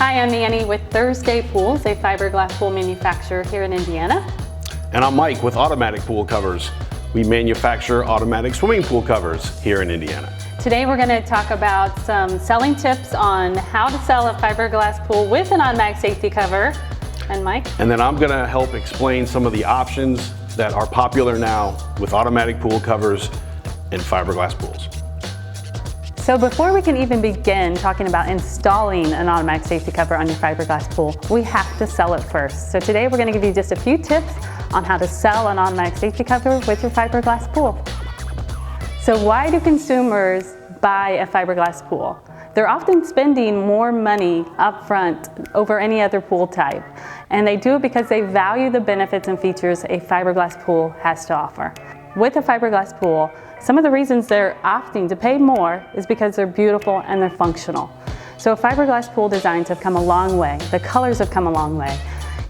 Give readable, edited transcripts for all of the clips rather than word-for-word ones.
Hi, I'm Annie with Thursday Pools, a fiberglass pool manufacturer here in Indiana. And I'm Mike with Automatic Pool Covers. We manufacture automatic swimming pool covers here in Indiana. Today we're going to talk about some selling tips on how to sell a fiberglass pool with an automatic safety cover. And Mike? And then I'm going to help explain some of the options that are popular now with automatic pool covers and fiberglass pools. So before we can even begin talking about installing an automatic safety cover on your fiberglass pool, we have to sell it first. So today we're going to give you just a few tips on how to sell an automatic safety cover with your fiberglass pool. So why do consumers buy a fiberglass pool? They're often spending more money up front over any other pool type. And they do it because they value the benefits and features a fiberglass pool has to offer. With a fiberglass pool, some of the reasons they're opting to pay more is because they're beautiful and they're functional. So fiberglass pool designs have come a long way. The colors have come a long way.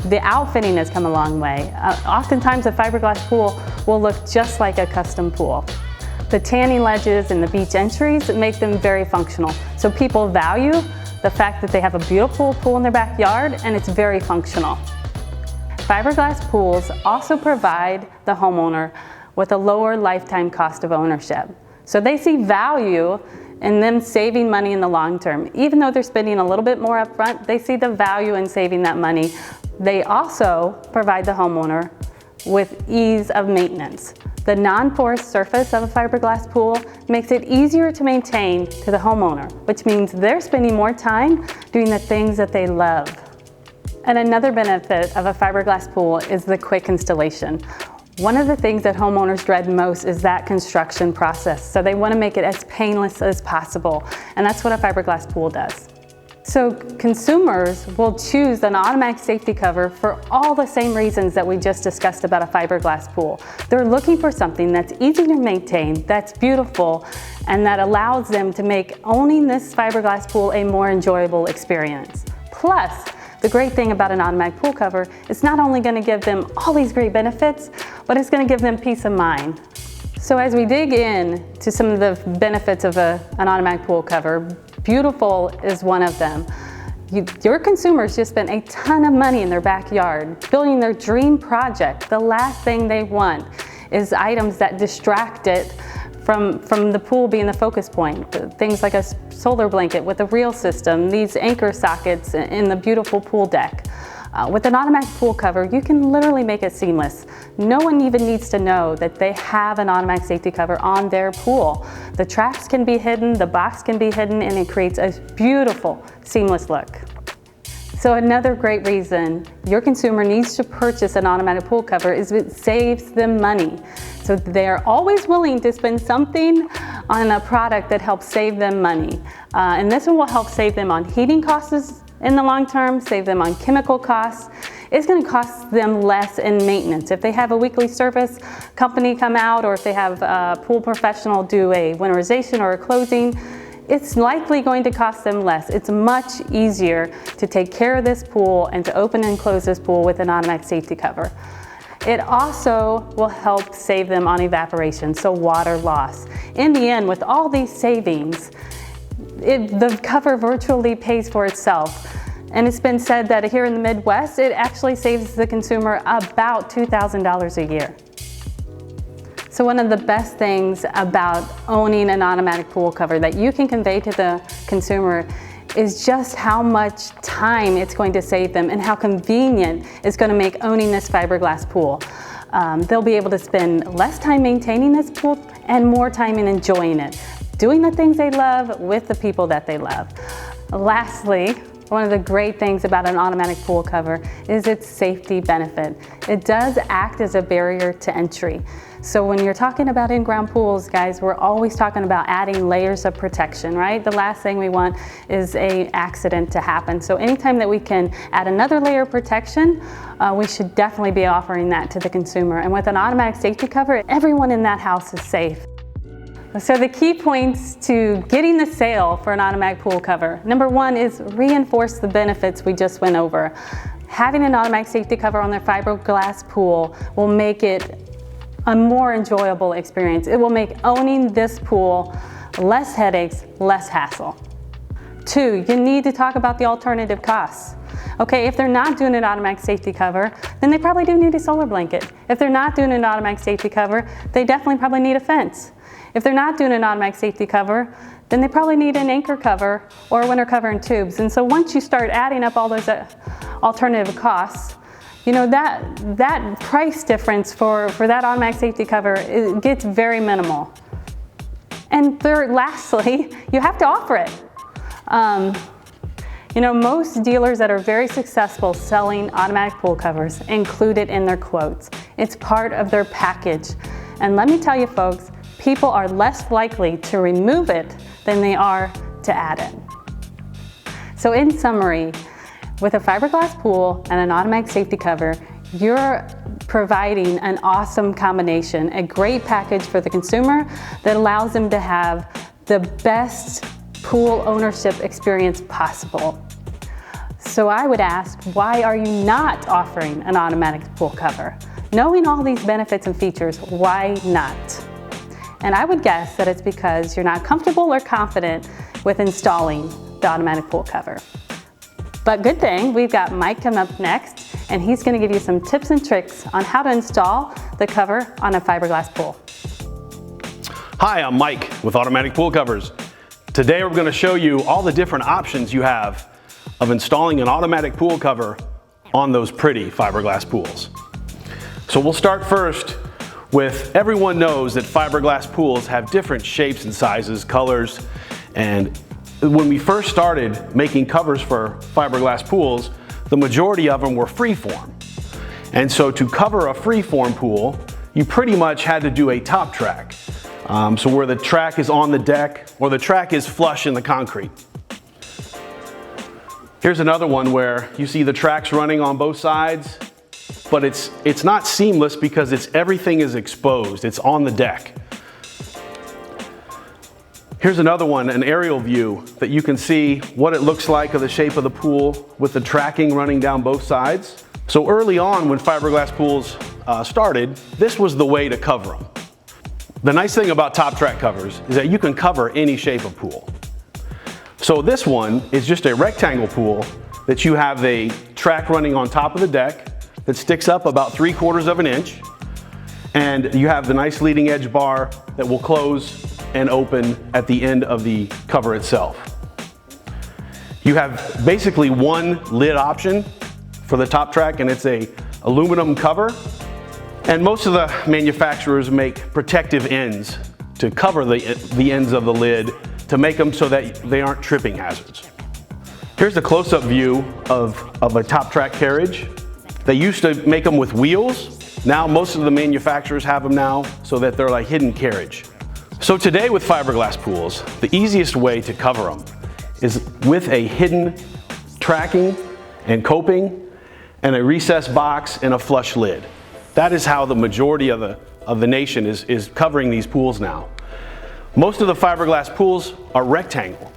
The outfitting has come a long way. Oftentimes a fiberglass pool will look just like a custom pool. The tanning ledges and the beach entries make them very functional. So people value the fact that they have a beautiful pool in their backyard and it's very functional. Fiberglass pools also provide the homeowner with a lower lifetime cost of ownership. So they see value in them saving money in the long term. Even though they're spending a little bit more up front, they see the value in saving that money. They also provide the homeowner with ease of maintenance. The non-porous surface of a fiberglass pool makes it easier to maintain to the homeowner, which means they're spending more time doing the things that they love. And another benefit of a fiberglass pool is the quick installation. One of the things that homeowners dread most is that construction process. So they want to make it as painless as possible. And that's what a fiberglass pool does. So consumers will choose an automatic safety cover for all the same reasons that we just discussed about a fiberglass pool. They're looking for something that's easy to maintain, that's beautiful, and that allows them to make owning this fiberglass pool a more enjoyable experience. Plus, the great thing about an automatic pool cover is not only going to give them all these great benefits, but it's going to give them peace of mind. So as we dig in to some of the benefits of an automatic pool cover, beautiful is one of them. Your consumers just spent a ton of money in their backyard building their dream project. The last thing they want is items that distract it from the pool being the focus point. Things like a solar blanket with a reel system, these anchor sockets in the beautiful pool deck. With an automatic pool cover, you can literally make it seamless. No one even needs to know that they have an automatic safety cover on their pool. The traps can be hidden, the box can be hidden, and it creates a beautiful, seamless look. So another great reason your consumer needs to purchase an automatic pool cover is it saves them money. So they're always willing to spend something on a product that helps save them money. And this one will help save them on heating costs in the long term, save them on chemical costs. It's going to cost them less in maintenance. If they have a weekly service company come out, or if they have a pool professional do a winterization or a closing, it's likely going to cost them less. It's much easier to take care of this pool and to open and close this pool with an automatic safety cover. It also will help save them on evaporation, so water loss. In the end, with all these savings, the cover virtually pays for itself. And it's been said that here in the Midwest, it actually saves the consumer about $2,000 a year. So one of the best things about owning an automatic pool cover that you can convey to the consumer is just how much time it's going to save them and how convenient it's going to make owning this fiberglass pool. They'll be able to spend less time maintaining this pool and more time in enjoying it, doing the things they love with the people that they love. Lastly, one of the great things about an automatic pool cover is its safety benefit. It does act as a barrier to entry. So when you're talking about in-ground pools, guys, we're always talking about adding layers of protection, right? The last thing we want is an accident to happen. So anytime that we can add another layer of protection, we should definitely be offering that to the consumer. And with an automatic safety cover, everyone in that house is safe. So the key points to getting the sale for an automatic pool cover. Number one is reinforce the benefits we just went over. Having an automatic safety cover on their fiberglass pool will make it a more enjoyable experience. It will make owning this pool less headaches, less hassle. Two, you need to talk about the alternative costs. Okay, if they're not doing an automatic safety cover, then they probably do need a solar blanket. If they're not doing an automatic safety cover, they definitely probably need a fence. If they're not doing an automatic safety cover, then they probably need an anchor cover or a winter cover and tubes. And so once you start adding up all those alternative costs, you know, that price difference for that automatic safety cover, it gets very minimal. And third, lastly, you have to offer it. You know, most dealers that are very successful selling automatic pool covers include it in their quotes. It's part of their package. And let me tell you folks, people are less likely to remove it than they are to add it. So in summary, with a fiberglass pool and an automatic safety cover, you're providing an awesome combination, a great package for the consumer that allows them to have the best pool ownership experience possible. So I would ask, why are you not offering an automatic pool cover? Knowing all these benefits and features, why not? And I would guess that it's because you're not comfortable or confident with installing the automatic pool cover. But good thing, we've got Mike coming up next, and he's going to give you some tips and tricks on how to install the cover on a fiberglass pool. Hi, I'm Mike with Automatic Pool Covers. Today we're going to show you all the different options you have of installing an automatic pool cover on those pretty fiberglass pools. So we'll start first with, everyone knows that fiberglass pools have different shapes and sizes, colors, and when we first started making covers for fiberglass pools, the majority of them were freeform. And so to cover a freeform pool, you pretty much had to do a top track. So where the track is on the deck or the track is flush in the concrete. Here's another one where you see the tracks running on both sides, but it's not seamless because everything is exposed. It's on the deck. Here's another one, an aerial view that you can see what it looks like of the shape of the pool with the tracking running down both sides. So early on when fiberglass pools started, this was the way to cover them. The nice thing about top track covers is that you can cover any shape of pool. So this one is just a rectangle pool that you have a track running on top of the deck that sticks up about 3/4 of an inch, and you have the nice leading edge bar that will close and open at the end of the cover itself. You have basically one lid option for the top track, and it's a aluminum cover. And most of the manufacturers make protective ends to cover the ends of the lid to make them so that they aren't tripping hazards. Here's a close-up view of a top track carriage. They used to make them with wheels. Now most of the manufacturers have them now so that they're like hidden carriage. So today with fiberglass pools, the easiest way to cover them is with a hidden tracking and coping and a recessed box and a flush lid. That is how the majority of the nation is covering these pools now. Most of the fiberglass pools are rectangle.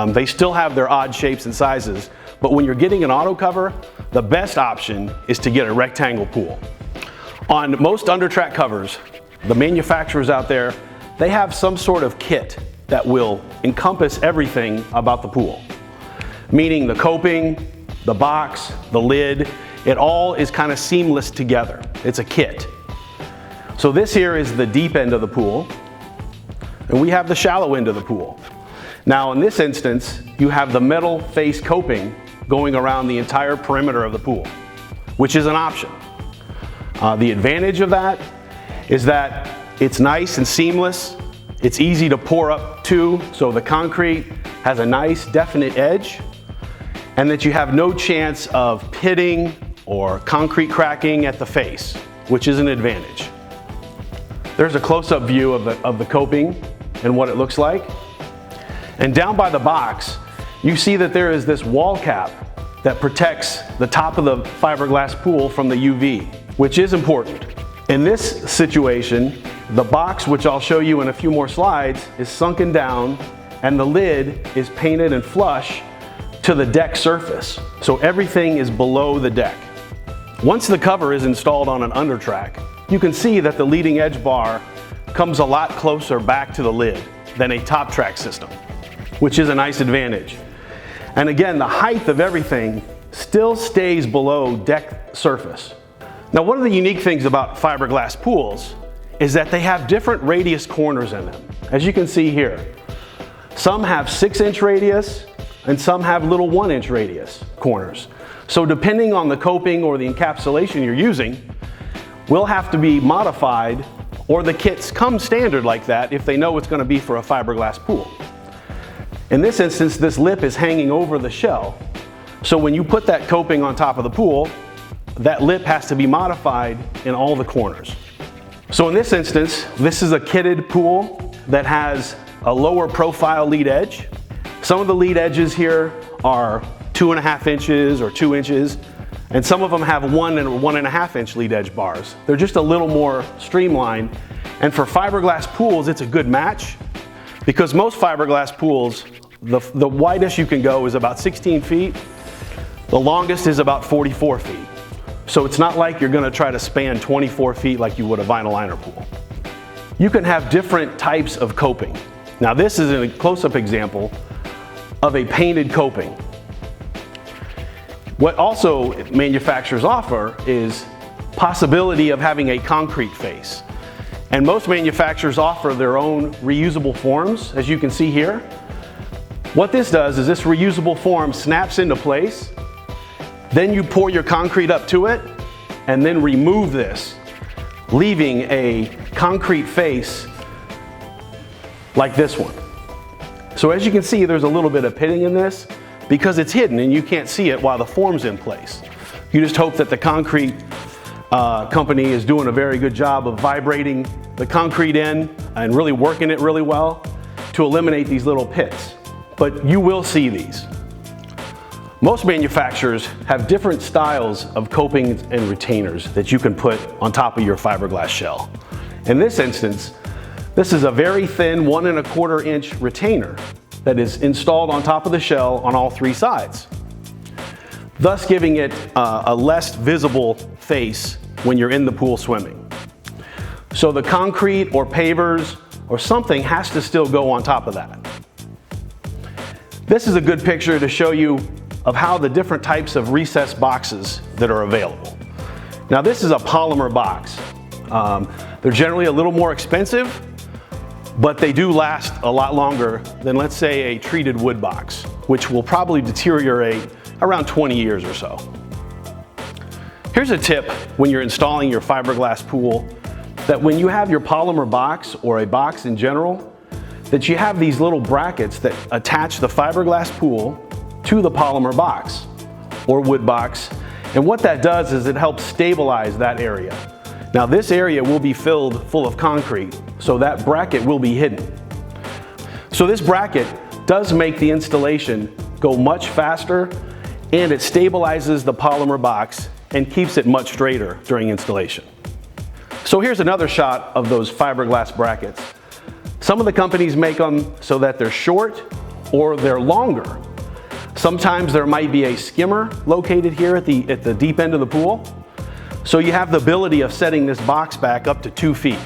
They still have their odd shapes and sizes, but when you're getting an auto cover, the best option is to get a rectangle pool. On most under track covers, the manufacturers out there, they have some sort of kit that will encompass everything about the pool. Meaning the coping, the box, the lid, it all is kind of seamless together. It's a kit. So this here is the deep end of the pool, and we have the shallow end of the pool. Now in this instance, you have the metal face coping going around the entire perimeter of the pool, which is an option. The advantage of that is that it's nice and seamless. It's easy to pour up to, so the concrete has a nice definite edge, and that you have no chance of pitting or concrete cracking at the face, which is an advantage. There's a close-up view of the coping and what it looks like. And down by the box, you see that there is this wall cap that protects the top of the fiberglass pool from the UV, which is important. In this situation, the box, which I'll show you in a few more slides, is sunken down and the lid is painted and flush to the deck surface. So everything is below the deck. Once the cover is installed on an under track, you can see that the leading edge bar comes a lot closer back to the lid than a top track system, which is a nice advantage. And again, the height of everything still stays below deck surface. Now, one of the unique things about fiberglass pools is that they have different radius corners in them. As you can see here, some have 6-inch radius and some have little 1-inch radius corners. So depending on the coping or the encapsulation you're using, will have to be modified, or the kits come standard like that if they know it's going to be for a fiberglass pool. In this instance, this lip is hanging over the shell. So when you put that coping on top of the pool, that lip has to be modified in all the corners. So in this instance, this is a kitted pool that has a lower profile lead edge. Some of the lead edges here are 2.5 inches or 2 inches, and some of them have 1 and 1.5 inch lead edge bars. They're just a little more streamlined. And for fiberglass pools, it's a good match, because most fiberglass pools, the widest you can go is about 16 feet. The longest is about 44 feet. So it's not like you're gonna try to span 24 feet like you would a vinyl liner pool. You can have different types of coping. Now this is a close-up example of a painted coping. What also manufacturers offer is possibility of having a concrete face. And most manufacturers offer their own reusable forms, as you can see here. What this does is this reusable form snaps into place. Then you pour your concrete up to it and then remove this, leaving a concrete face like this one. So as you can see, there's a little bit of pitting in this because it's hidden and you can't see it while the form's in place. You just hope that the concrete company is doing a very good job of vibrating the concrete in and really working it really well to eliminate these little pits. But you will see these. Most manufacturers have different styles of coping and retainers that you can put on top of your fiberglass shell. In this instance, this is a very thin 1.25 inch retainer that is installed on top of the shell on all 3 sides, thus giving it a less visible face when you're in the pool swimming. So the concrete or pavers or something has to still go on top of that. This is a good picture to show you of how the different types of recessed boxes that are available. Now this is a polymer box. They're generally a little more expensive, but they do last a lot longer than, let's say, a treated wood box, which will probably deteriorate around 20 years or so. Here's a tip when you're installing your fiberglass pool, that when you have your polymer box or a box in general, that you have these little brackets that attach the fiberglass pool to the polymer box or wood box. And what that does is it helps stabilize that area. Now this area will be filled full of concrete, so that bracket will be hidden. So this bracket does make the installation go much faster, and it stabilizes the polymer box and keeps it much straighter during installation. So here's another shot of those fiberglass brackets. Some of the companies make them so that they're short or they're longer. Sometimes there might be a skimmer located here at the deep end of the pool. So you have the ability of setting this box back up to 2 feet.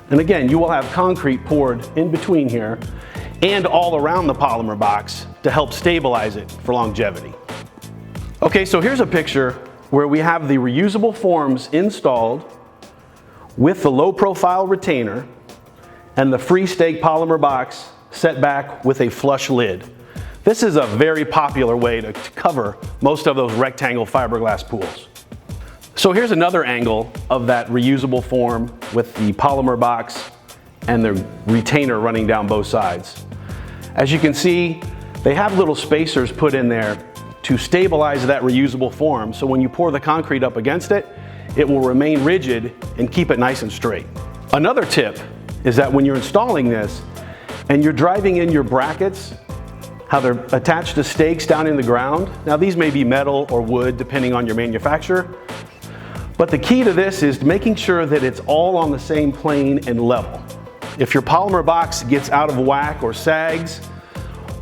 And again, you will have concrete poured in between here and all around the polymer box to help stabilize it for longevity. Okay, so here's a picture where we have the reusable forms installed with the low profile retainer and the free stake polymer box set back with a flush lid. This is a very popular way to cover most of those rectangle fiberglass pools. So here's another angle of that reusable form with the polymer box and the retainer running down both sides. As you can see, they have little spacers put in there to stabilize that reusable form, so when you pour the concrete up against it, it will remain rigid and keep it nice and straight. Another tip is that when you're installing this and you're driving in your brackets, how they're attached to stakes down in the ground. Now these may be metal or wood depending on your manufacturer, but the key to this is making sure that it's all on the same plane and level. If your polymer box gets out of whack or sags,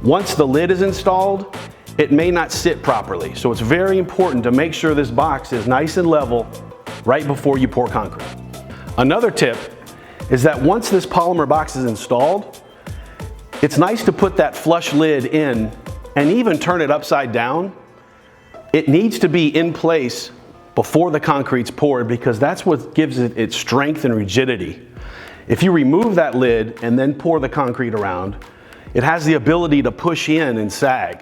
once the lid is installed, it may not sit properly. So it's very important to make sure this box is nice and level right before you pour concrete. Another tip is that once this polymer box is installed, it's nice to put that flush lid in and even turn it upside down, it needs to be in place before the concrete's poured, because that's what gives it its strength and rigidity. If you remove that lid and then pour the concrete around, it has the ability to push in and sag,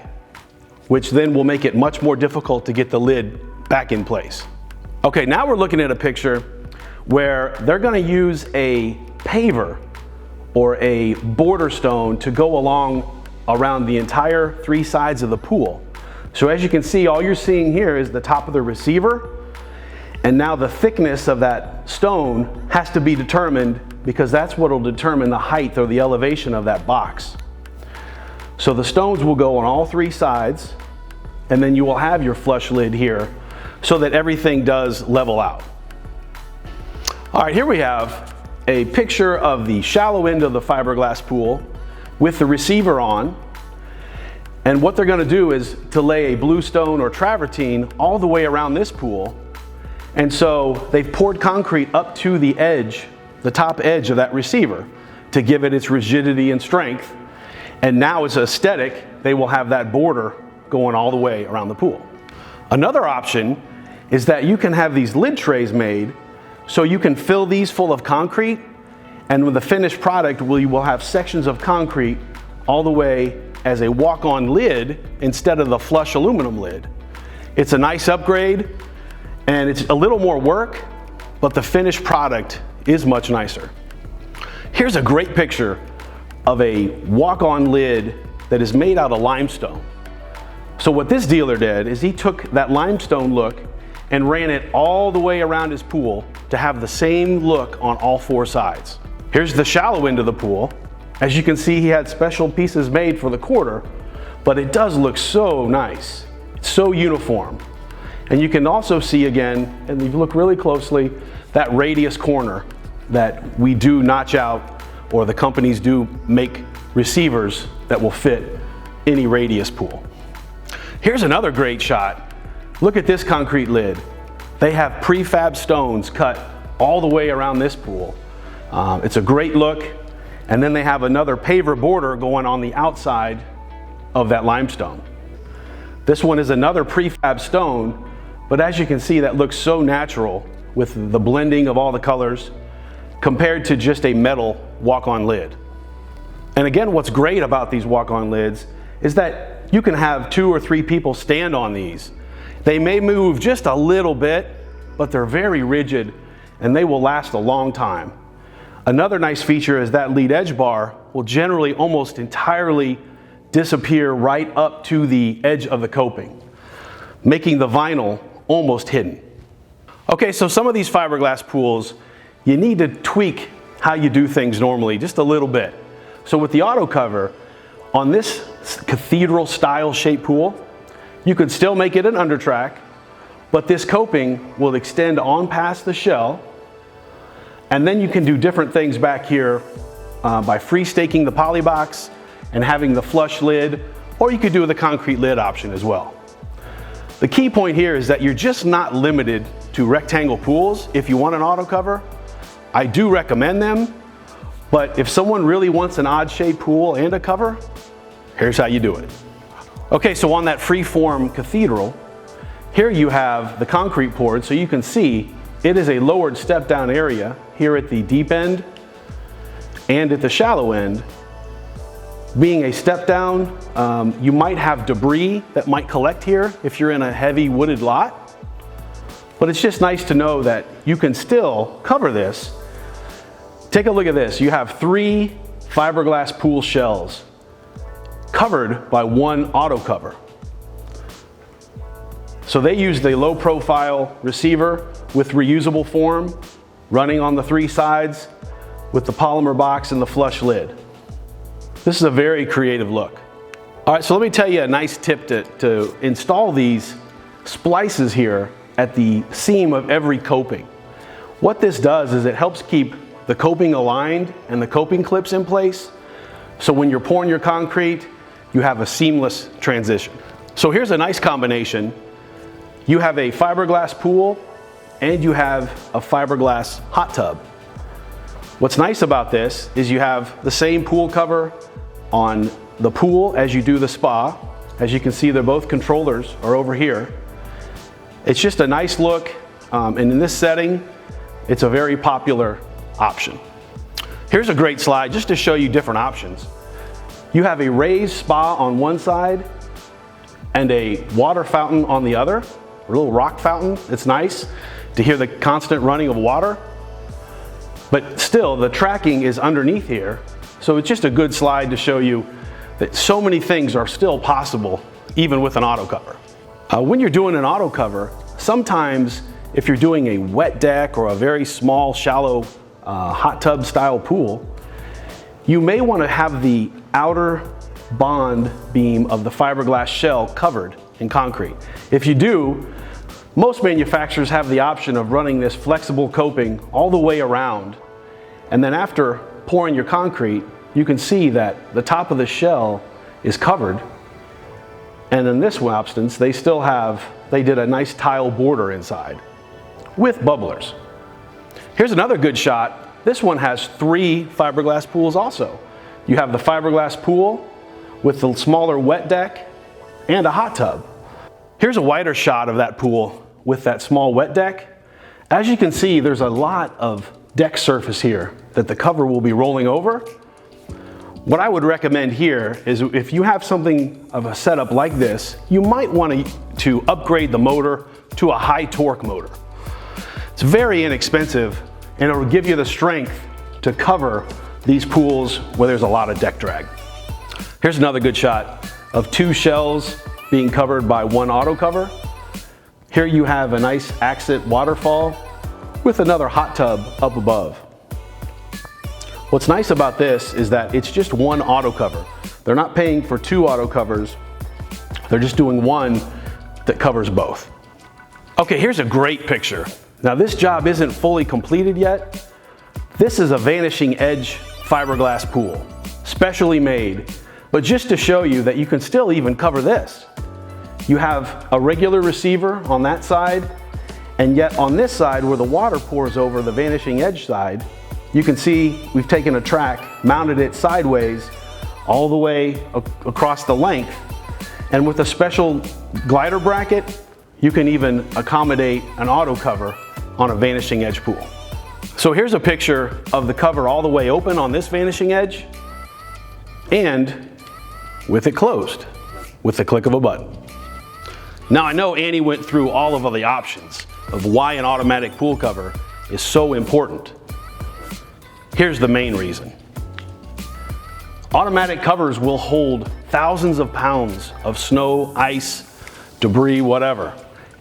which then will make it much more difficult to get the lid back in place. Okay, now we're looking at a picture where they're going to use a paver or a border stone to go along around the entire 3 sides of the pool. So as you can see, all you're seeing here is the top of the receiver, and now the thickness of that stone has to be determined, because that's what will determine the height or the elevation of that box. So the stones will go on all 3 sides, and then you will have your flush lid here so that everything does level out. All right, here we have a picture of the shallow end of the fiberglass pool with the receiver on. And what they're going to do is to lay a bluestone or travertine all the way around this pool. And so they've poured concrete up to the edge, the top edge of that receiver, to give it its rigidity and strength. And now as aesthetic, they will have that border going all the way around the pool. Another option is that you can have these lid trays made, so you can fill these full of concrete, and with the finished product, you will have sections of concrete all the way as a walk-on lid instead of the flush aluminum lid. It's a nice upgrade, and it's a little more work, but the finished product is much nicer. Here's a great picture of a walk-on lid that is made out of limestone. So what this dealer did is he took that limestone look and ran it all the way around his pool to have the same look on all 4 sides. Here's the shallow end of the pool. As you can see, he had special pieces made for the quarter, but it does look so nice. It's so uniform. And you can also see again, and if you look really closely, that radius corner that we do notch out, or the companies do make receivers that will fit any radius pool. Here's another great shot. Look at this concrete lid. They have prefab stones cut all the way around this pool. It's a great look. And then they have another paver border going on the outside of that limestone. This one is another prefab stone, but as you can see, that looks so natural with the blending of all the colors compared to just a metal walk-on lid. And again, what's great about these walk-on lids is that you can have 2 or 3 people stand on these. They may move just a little bit, but they're very rigid and they will last a long time. Another nice feature is that lead edge bar will generally almost entirely disappear right up to the edge of the coping, making the vinyl almost hidden. Okay, so some of these fiberglass pools, you need to tweak how you do things normally just a little bit. So with the auto cover, on this cathedral style shaped pool, you could still make it an under track, but this coping will extend on past the shell. And then you can do different things back here by free staking the poly box and having the flush lid, or you could do the concrete lid option as well. The key point here is that you're just not limited to rectangle pools. If you want an auto cover, I do recommend them, but if someone really wants an odd shaped pool and a cover, here's how you do it. Okay, so on that free-form cathedral, here you have the concrete poured, so you can see it is a lowered step-down area here at the deep end and at the shallow end. Being a step-down, you might have debris that might collect here if you're in a heavy wooded lot, but it's just nice to know that you can still cover this. Take a look at this. You have 3 fiberglass pool shells covered by 1 auto cover. So they used a low profile receiver with reusable form running on the 3 sides with the polymer box and the flush lid. This is a very creative look. All right, so let me tell you a nice tip to install these splices here at the seam of every coping. What this does is it helps keep the coping aligned and the coping clips in place. So when you're pouring your concrete, you have a seamless transition. So here's a nice combination. You have a fiberglass pool and you have a fiberglass hot tub. What's nice about this is you have the same pool cover on the pool as you do the spa, As you can see, they're both controllers are over here. It's just a nice look, and in this setting, it's a very popular option. Here's a great slide just to show you different options. You have a raised spa on one side and a water fountain on the other, a little rock fountain. It's nice to hear the constant running of water, but still the tracking is underneath here. So it's just a good slide to show you that so many things are still possible even with an auto cover. When you're doing an auto cover, sometimes if you're doing a wet deck or a very small, shallow hot tub style pool, you may want to have the outer bond beam of the fiberglass shell covered in concrete. If you do, most manufacturers have the option of running this flexible coping all the way around, and then after pouring your concrete, you can see that the top of the shell is covered, and in this instance, they did a nice tile border inside with bubblers. Here's another good shot. This one has 3 fiberglass pools also. You have the fiberglass pool with the smaller wet deck and a hot tub. Here's a wider shot of that pool with that small wet deck. As you can see, there's a lot of deck surface here that the cover will be rolling over. What I would recommend here is if you have something of a setup like this, you might want to upgrade the motor to a high torque motor. It's very inexpensive, and it will give you the strength to cover these pools where there's a lot of deck drag. Here's another good shot of 2 shells being covered by 1 auto cover. Here you have a nice accent waterfall with another hot tub up above. What's nice about this is that it's just 1 auto cover. They're not paying for 2 auto covers. They're just doing 1 that covers both. Okay, here's a great picture. Now this job isn't fully completed yet. This is a vanishing edge fiberglass pool, specially made, but just to show you that you can still even cover this. You have a regular receiver on that side, and yet on this side where the water pours over the vanishing edge side, you can see we've taken a track, mounted it sideways all the way across the length, and with a special glider bracket, you can even accommodate an auto cover on a vanishing edge pool. So here's a picture of the cover all the way open on this vanishing edge and with it closed with the click of a button. Now I know Annie went through all of the options of why an automatic pool cover is so important. Here's the main reason. Automatic covers will hold thousands of pounds of snow, ice, debris, whatever,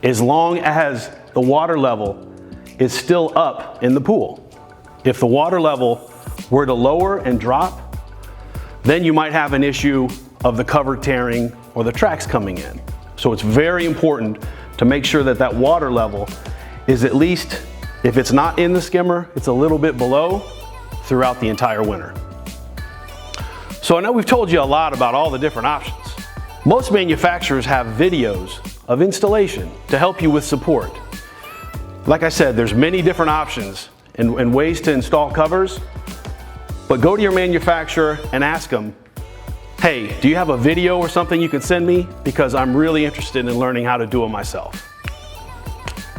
as long as the water level is still up in the pool. If the water level were to lower and drop, then you might have an issue of the cover tearing or the tracks coming in. So it's very important to make sure that that water level is at least, if it's not in the skimmer, it's a little bit below throughout the entire winter. So I know we've told you a lot about all the different options. Most manufacturers have videos of installation to help you with support. Like I said, there's many different options and ways to install covers, but go to your manufacturer and ask them, hey, do you have a video or something you can send me? Because I'm really interested in learning how to do it myself.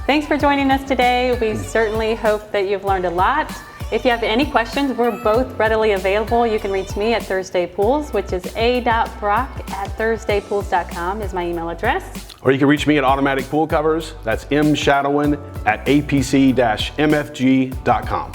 Thanks for joining us today. We certainly hope that you've learned a lot. If you have any questions, we're both readily available. You can reach me at Thursday Pools, which is a.brock@thursdaypools.com is my email address. Or you can reach me at Automatic Pool Covers. That's mshadowin@apc-mfg.com.